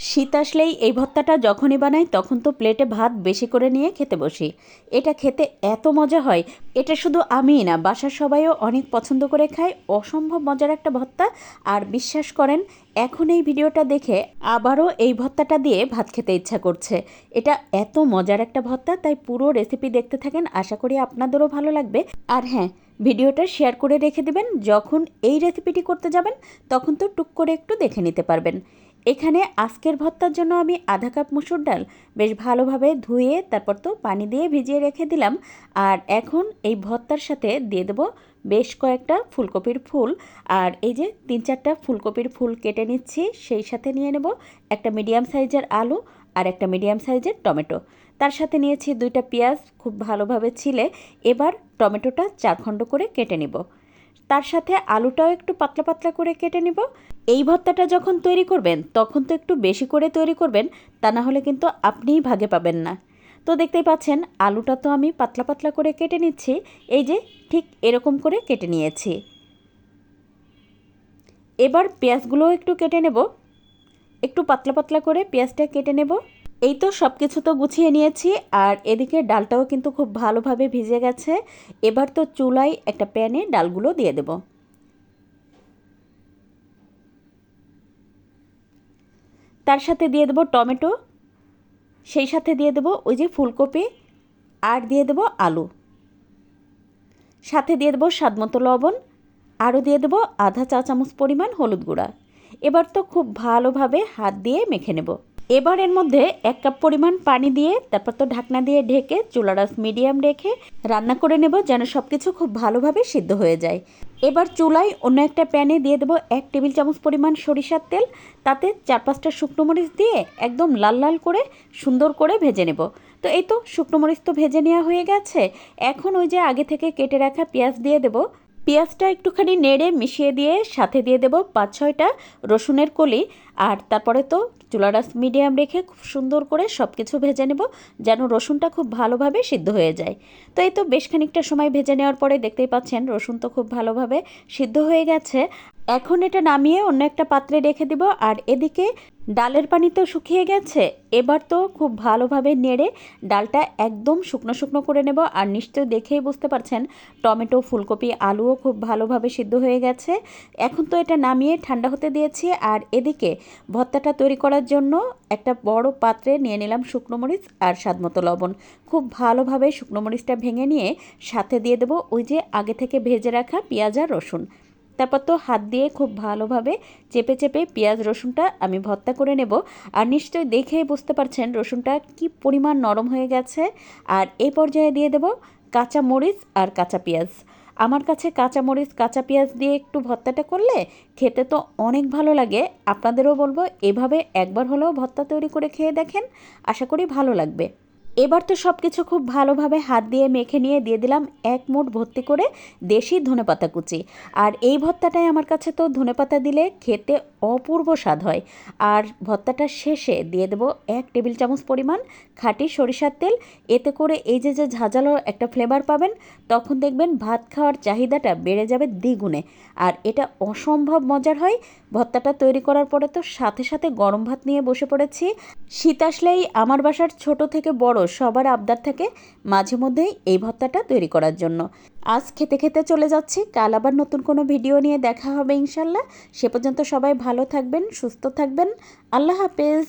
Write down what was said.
শীত আসলেই এই ভর্তাটা যখনই বানাই তখন তো প্লেটে ভাত বেশি করে নিয়ে খেতে বসি। এটা খেতে এত মজা হয়, এটা শুধু আমিই না, বাসার সবাইও অনেক পছন্দ করে খায়। অসম্ভব মজার একটা ভর্তা। আর বিশ্বাস করেন, এখন এই ভিডিওটা দেখে আবারও এই ভর্তাটা দিয়ে ভাত খেতে ইচ্ছা করছে। এটা এত মজার একটা ভর্তা, তাই পুরো রেসিপি দেখতে থাকেন, আশা করি আপনাদেরও ভালো লাগবে। আর হ্যাঁ, ভিডিওটা শেয়ার করে রেখে দেবেন, যখন এই রেসিপিটি করতে যাবেন তখন তো টুক করে একটু দেখে নিতে পারবেন। এখানে আজকের ভর্তার জন্য আমি আধা কাপ মসুর ডাল বেশ ভালোভাবে ধুয়ে তারপর তো পানি দিয়ে ভিজিয়ে রেখে দিলাম। আর এখন এই ভর্তার সাথে দিয়ে দেবো বেশ কয়েকটা ফুলকপির ফুল। আর এই যে 3-4টা ফুলকপির ফুল কেটে নিচ্ছি, সেই সাথে নিয়ে নেব একটা মিডিয়াম সাইজের আলু আর একটা মিডিয়াম সাইজের টমেটো। তার সাথে নিয়েছি 2টা পেঁয়াজ খুব ভালোভাবে ছিলে। এবার টমেটোটা 4 খণ্ড করে কেটে নেব। তার সাথে আলুটাও একটু পাতলা পাতলা করে কেটে নেব। এই ভর্তাটা যখন তৈরি করবেন তখন তো একটু বেশি করে তৈরি করবেন, তা না হলে কিন্তু আপনিই ভাগে পাবেন না। তো দেখতেই পাচ্ছেন আলুটা তো আমি পাতলা পাতলা করে কেটে নিচ্ছি। এই যে ঠিক এরকম করে কেটে নিয়েছি। এবার পেঁয়াজগুলোও একটু কেটে নেব, একটু পাতলা পাতলা করে পেঁয়াজটা কেটে নেব। এই তো সব কিছু তো গুছিয়ে নিয়েছি। আর এদিকে ডালটাও কিন্তু খুব ভালোভাবে ভিজে গেছে। এবার তো চুলায় একটা প্যানে ডালগুলো দিয়ে দেব। তার সাথে দিয়ে দেবো টমেটো, সেই সাথে দিয়ে দেবো ওই যে ফুলকপি, আর দিয়ে দেবো আলু, সাথে দিয়ে দেবো স্বাদমতো লবণ, আরও দিয়ে দেবো আধা চা চামচ পরিমাণ হলুদ গুঁড়া। এবার তো খুব ভালোভাবে হাত দিয়ে মেখে নেব। এবার এর মধ্যে 1 কাপ পরিমাণ পানি দিয়ে তারপর তো ঢাকনা দিয়ে ঢেকে চুলার আঁচ মিডিয়াম রেখে রান্না করে নেব, যেন সব কিছু খুব ভালোভাবে সিদ্ধ হয়ে যায়। এবার চুলায় অন্য একটা প্যানে দিয়ে দেবো 1 টেবিল চামচ পরিমাণ সরিষার তেল। তাতে 4-5টা শুকনো মরিচ দিয়ে একদম লাল লাল করে সুন্দর করে ভেজে নেব। তো এই তো শুকনো মরিচ তো ভেজে নেওয়া হয়ে গেছে। এখন ওই যে আগে থেকে কেটে রাখা পেঁয়াজ দিয়ে দেবো। পেঁয়াজটা একটুখানি নেড়ে মিশিয়ে দিয়ে সাথে দিয়ে দেবো 5-6টা রসুনের কলি। আর তারপরে তো চুলার আঁচ মিডিয়াম রেখে খুব সুন্দর করে সব কিছু ভেজে নেব, যেন রসুনটা খুব ভালোভাবে সিদ্ধ হয়ে যায়। তো এই তো বেশ খানিকটা সময় ভেজে নেওয়ার পরে দেখতেই পাচ্ছেন রসুন তো খুব ভালোভাবে সিদ্ধ হয়ে গেছে। এখন এটা নামিয়ে অন্য একটা পাত্রে রেখে দিব। আর এদিকে ডালের পানি তো শুকিয়ে গেছে। এবার তো খুব ভালোভাবে নেড়ে ডালটা একদম শুকনো শুকনো করে নেব। আর নিশ্চয়ই দেখেই বুঝতে পারছেন টমেটো, ফুলকপি, আলুও খুব ভালোভাবে সিদ্ধ হয়ে গেছে। এখন তো এটা নামিয়ে ঠান্ডা হতে দিয়েছি। আর এদিকে ভর্তাটা তৈরি করার জন্য একটা বড় পাত্রে নিয়ে নিলাম শুকনো মরিচ আর স্বাদমতো লবণ। খুব ভালোভাবে শুকনো মরিচটা ভেঙে নিয়ে সাথে দিয়ে দেবো ওই যে আগে থেকে ভেজে রাখা পেঁয়াজ আর রসুন। তারপর তো হাত দিয়ে খুব ভালোভাবে চেপে চেপে পেঁয়াজ রসুনটা আমি ভর্তা করে নেব। আর নিশ্চয়ই দেখেই বুঝতে পারছেন রসুনটা কি পরিমাণ নরম হয়ে গেছে। আর এই পর্যায়ে দিয়ে দেব কাঁচা মরিচ আর কাঁচা পেঁয়াজ। আমার কাছে কাঁচা মরিচ কাঁচা পেঁয়াজ দিয়ে একটু ভর্তাটা করলে খেতে তো অনেক ভালো লাগে। আপনাদেরও বলবো এভাবে একবার হলেও ভর্তা তৈরি করে খেয়ে দেখেন, আশা করি ভালো লাগবে। এবার তো সব কিছু খুব ভালোভাবে হাত দিয়ে মেখে নিয়ে দিয়ে দিলাম 1 মুঠ ভর্তি করে দেশি ধনেপাতা কুচি। আর এই ভর্তাটায় আমার কাছে তো ধনেপাতা দিলে খেতে অপূর্ব স্বাদ হয়। আর ভর্তাটার শেষে দিয়ে দেবো 1 টেবিল চামচ পরিমাণ খাঁটি সরিষার তেল। এতে করে এই যে যে ঝাঁঝালো একটা ফ্লেভার পাবেন, তখন দেখবেন ভাত খাওয়ার চাহিদাটা বেড়ে যাবে দ্বিগুণে। আর এটা অসম্ভব মজার হয়। ভর্তাটা তৈরি করার পরে তো সাথে সাথে গরম ভাত নিয়ে বসে পড়েছি। শীত আসলেই আমার বাসার ছোট থেকে বড় সবার আবদার থাকে মাঝে মধ্যেই এই ভর্তাটা তৈরি করার জন্য। আজ খেতে খেতে চলে যাচ্ছি, কাল আবার নতুন কোনো ভিডিও নিয়ে দেখা হবে ইনশাল্লাহ। সে পর্যন্ত সবাই ভালো থাকবেন, সুস্থ থাকবেন। আল্লাহ হাফেজ।